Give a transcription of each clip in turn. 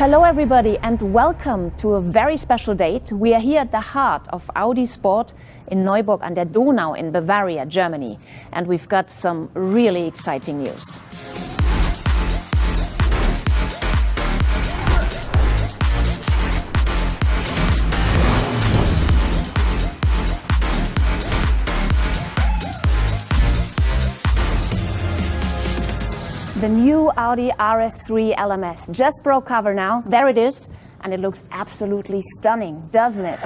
Hello everybody and welcome to a very special date. We are here at the heart of Audi Sport in Neuburg an der Donau in Bavaria, Germany. And we've got some really exciting news. The new Audi RS3 LMS just broke cover now. There it is, and it looks absolutely stunning, doesn't it?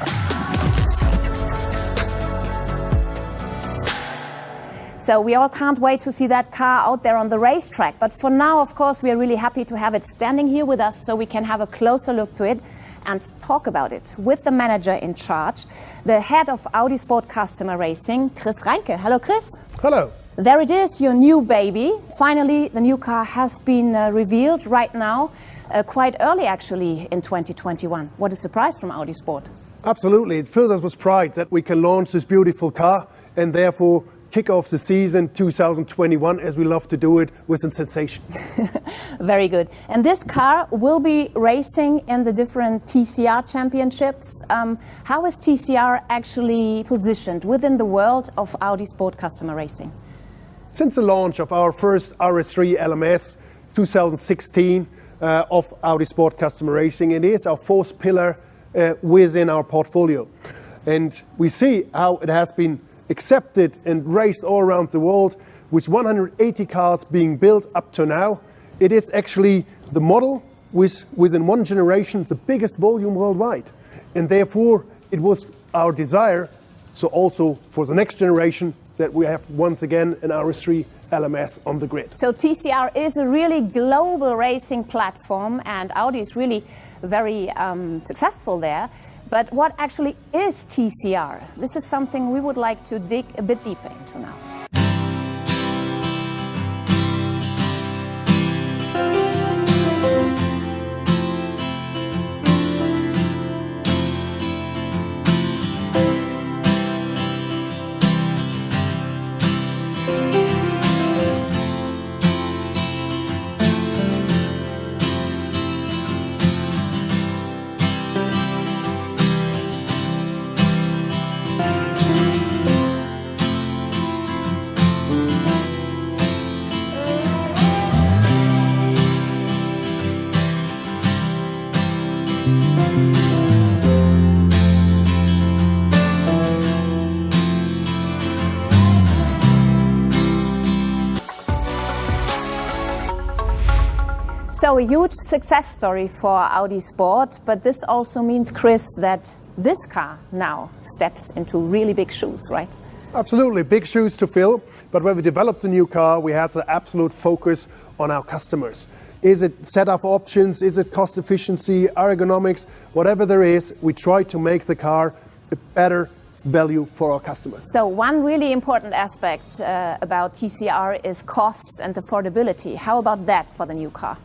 So we all can't wait to see that car out there on the racetrack. But for now, of course, we are really happy to have it standing here with us so we can have a closer look to it and talk about it with the manager in charge, the head of Audi Sport Customer Racing, Chris Reinke. Hello, Chris. Hello. There it is, your new baby. Finally, the new car has been revealed right now, quite early actually in 2021. What a surprise from Audi Sport. Absolutely, it fills us with pride that we can launch this beautiful car and therefore kick off the season 2021 as we love to do it with some sensation. Very good. And this car will be racing in the different TCR championships. How is TCR actually positioned within the world of Audi Sport Customer Racing? Since the launch of our first RS3 LMS 2016 of Audi Sport Customer Racing, it is our fourth pillar within our portfolio. And we see how it has been accepted and raced all around the world with 180 cars being built up to now. It is actually the model within one generation, the biggest volume worldwide. And therefore, it was our desire, so also for the next generation, that we have once again an RS3 LMS on the grid. So TCR is a really global racing platform and Audi is really very successful there. But what actually is TCR? This is something we would like to dig a bit deeper into now. So a huge success story for Audi Sport, but this also means, Chris, that this car now steps into really big shoes, right? Absolutely, big shoes to fill. But when we developed the new car, we had the absolute focus on our customers. Is it setup options? Is it cost efficiency, ergonomics? Whatever there is, we try to make the car a better value for our customers. So one really important aspect about TCR is costs and affordability. How about that for the new car?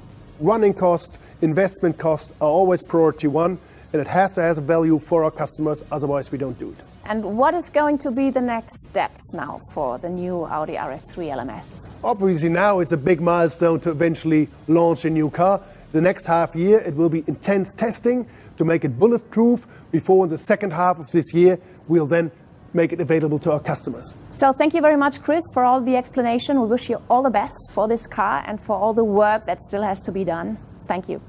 Running cost, investment cost are always priority one, and it has to have a value for our customers, otherwise we don't do it. And what is going to be the next steps now for the new Audi RS3 LMS? Obviously now it's a big milestone to eventually launch a new car. The next half year it will be intense testing to make it bulletproof. Before in the second half of this year we'll then make it available to our customers. So thank you very much, Chris, for all the explanation. We wish you all the best for this car and for all the work that still has to be done. Thank you.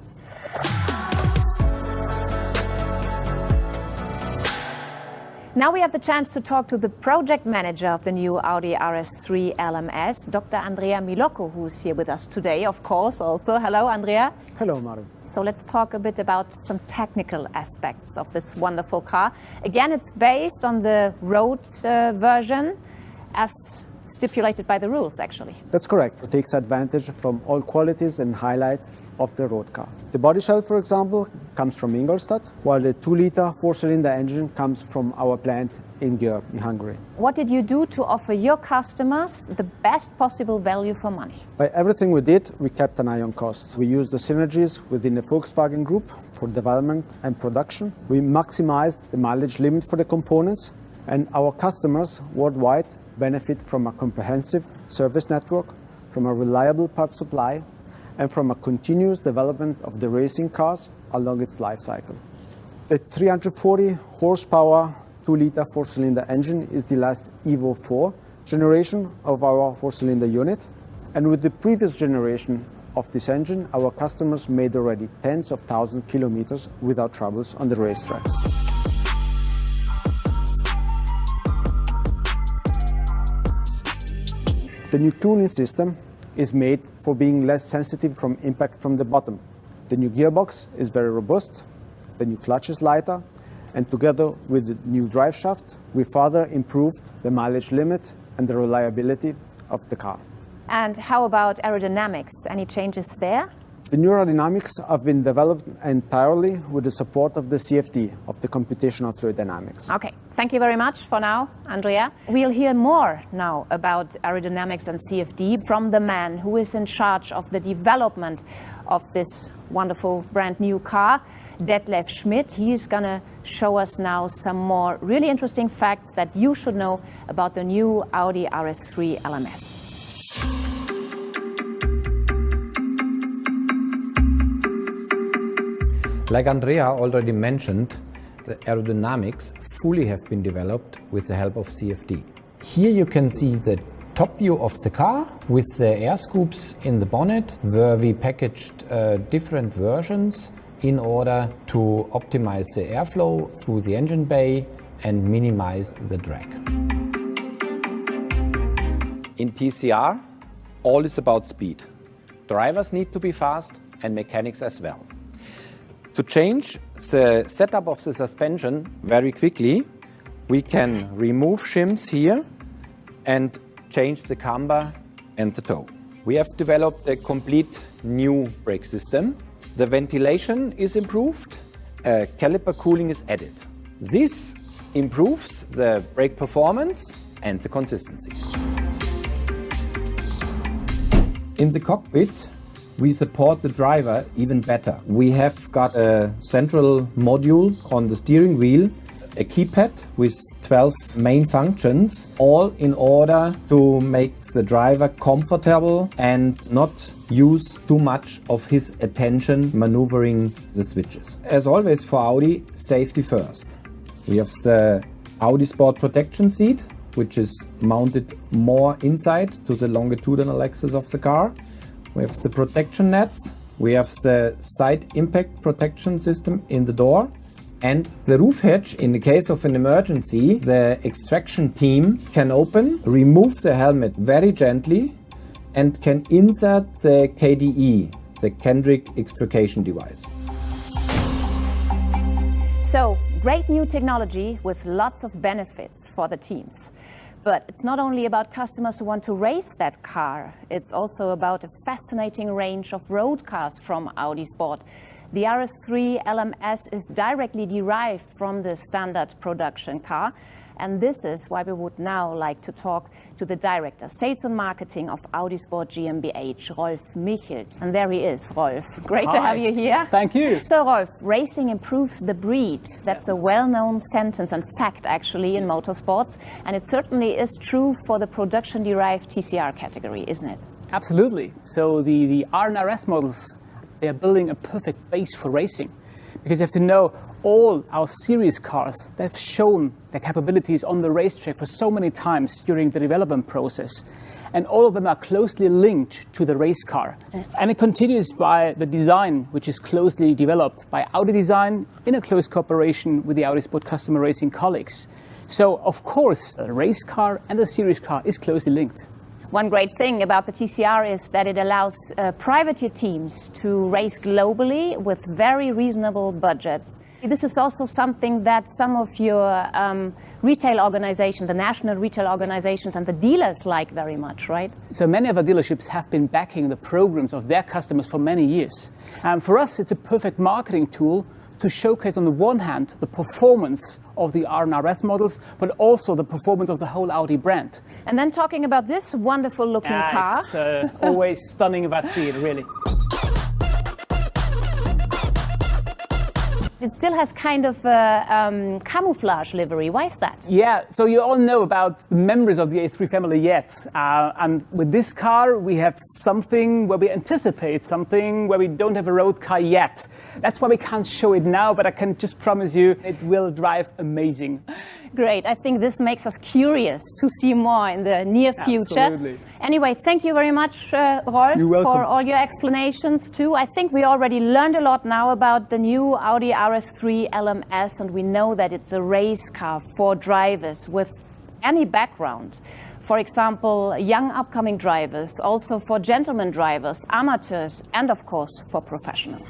Now we have the chance to talk to the project manager of the new Audi RS3 LMS, Dr. Andrea Milocco, who's here with us today, of course, also. Hello, Andrea. Hello, Maren. So let's talk a bit about some technical aspects of this wonderful car. Again, it's based on the road version as stipulated by the rules, actually. That's correct. It takes advantage from all qualities and highlights of the road car. The body shell, for example, comes from Ingolstadt, while the 2-liter 4-cylinder engine comes from our plant in Győr, in Hungary. What did you do to offer your customers the best possible value for money? By everything we did, we kept an eye on costs. We used the synergies within the Volkswagen Group for development and production. We maximized the mileage limit for the components, and our customers worldwide benefit from a comprehensive service network, from a reliable part supply, and from a continuous development of the racing cars along its life cycle. The 340 horsepower 2-liter 4-cylinder engine is the last Evo 4 generation of our 4-cylinder unit, and with the previous generation of this engine, our customers made already tens of thousands of kilometers without troubles on the racetrack. The new cooling system is made for being less sensitive from impact from the bottom. The new gearbox is very robust, the new clutch is lighter, and together with the new drive shaft, we further improved the mileage limit and the reliability of the car. And how about aerodynamics? Any changes there? The new aerodynamics have been developed entirely with the support of the CFD, of the computational fluid dynamics. Okay, thank you very much for now, Andrea. We'll hear more now about aerodynamics and CFD from the man who is in charge of the development of this wonderful brand new car, Detlef Schmidt. He is going to show us now some more really interesting facts that you should know about the new Audi RS3 LMS. Like Andrea already mentioned, the aerodynamics fully have been developed with the help of CFD. Here you can see the top view of the car with the air scoops in the bonnet, where we packaged different versions in order to optimize the airflow through the engine bay and minimize the drag. In TCR, all is about speed. Drivers need to be fast and mechanics as well. To change the setup of the suspension very quickly, we can remove shims here and change the camber and the toe. We have developed a complete new brake system. The ventilation is improved, caliper cooling is added. This improves the brake performance and the consistency. In the cockpit, we support the driver even better. We have got a central module on the steering wheel, a keypad with 12 main functions, all in order to make the driver comfortable and not use too much of his attention maneuvering the switches. As always for Audi, safety first. We have the Audi Sport protection seat, which is mounted more inside to the longitudinal axis of the car. We have the protection nets, we have the side impact protection system in the door, and the roof hatch. In the case of an emergency, the extraction team can open, remove the helmet very gently, and can insert the KDE, the Kendrick extrication device. So, great new technology with lots of benefits for the teams. But it's not only about customers who want to race that car, it's also about a fascinating range of road cars from Audi Sport. The RS3 LMS is directly derived from the standard production car, and this is why we would now like to talk to the Director, Sales and Marketing of Audi Sport GmbH, Rolf Michelt. And there he is, Rolf. Great to have you here. Thank you. So Rolf, racing improves the breed. That's a well-known sentence and fact actually in motorsports, and it certainly is true for the production-derived TCR category, isn't it? Absolutely. So the R and RS models, they are building a perfect base for racing, because you have to know all our series cars, they've shown their capabilities on the racetrack for so many times during the development process. And all of them are closely linked to the race car. And it continues by the design, which is closely developed by Audi Design in a close cooperation with the Audi Sport customer racing colleagues. So, of course, the race car and the series car is closely linked. One great thing about the TCR is that it allows privateer teams to race globally with very reasonable budgets. This is also something that some of your retail organizations, the national retail organizations and the dealers like very much, right? So many of our dealerships have been backing the programs of their customers for many years. For us, it's a perfect marketing tool to showcase on the one hand the performance of the R and RS models, but also the performance of the whole Audi brand. And then talking about this wonderful looking car. It's always stunning if I see it, really. It still has kind of a camouflage livery. Why is that? Yeah, so you all know about the members of the A3 family yet. And with this car, we have something where we anticipate something where we don't have a road car yet. That's why we can't show it now, but I can just promise you it will drive amazing. Great. I think this makes us curious to see more in the near future. Absolutely. Anyway, thank you very much, Rolf, for all your explanations too. I think we already learned a lot now about the new Audi RS3 LMS, and we know that it's a race car for drivers with any background. For example, young upcoming drivers, also for gentlemen drivers, amateurs, and of course for professionals.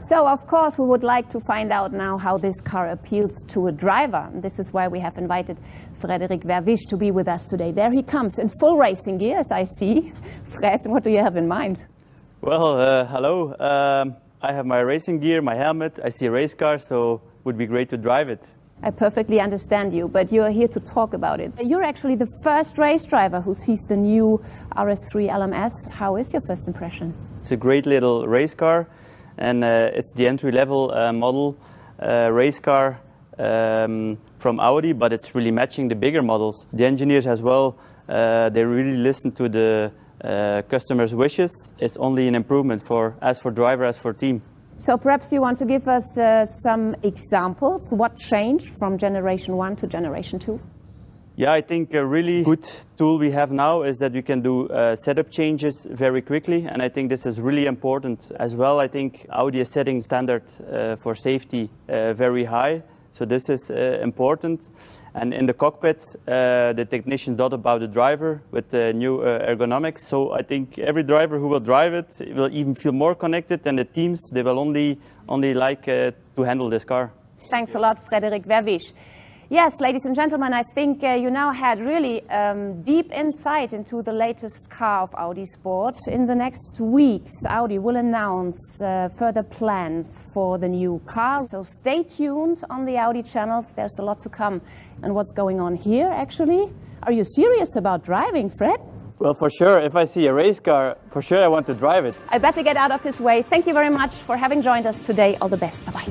So, of course, we would like to find out now how this car appeals to a driver. This is why we have invited Frederik Verwisch to be with us today. There he comes in full racing gear, as I see. Fred, what do you have in mind? Well, hello. I have my racing gear, my helmet. I see a race car, so it would be great to drive it. I perfectly understand you, but you're here to talk about it. You're actually the first race driver who sees the new RS3 LMS. How is your first impression? It's a great little race car. And it's the entry-level model race car from Audi, but it's really matching the bigger models. The engineers as well, they really listen to the customers' wishes. It's only an improvement as for driver, as for team. So perhaps you want to give us some examples. What changed from generation 1 to generation 2? Yeah, I think a really good tool we have now is that we can do setup changes very quickly, and I think this is really important as well. I think Audi is setting standards for safety very high, so this is important. And in the cockpit, the technicians thought about the driver with the new ergonomics. So I think every driver who will drive it will even feel more connected, and the teams, they will only like to handle this car. Thanks a lot, Frederik Verwisch. Yes, ladies and gentlemen, I think you now had really deep insight into the latest car of Audi Sport. In the next weeks, Audi will announce further plans for the new car. So stay tuned on the Audi channels. There's a lot to come. And what's going on here, actually? Are you serious about driving, Fred? Well, for sure. If I see a race car, for sure I want to drive it. I better get out of his way. Thank you very much for having joined us today. All the best. Bye-bye.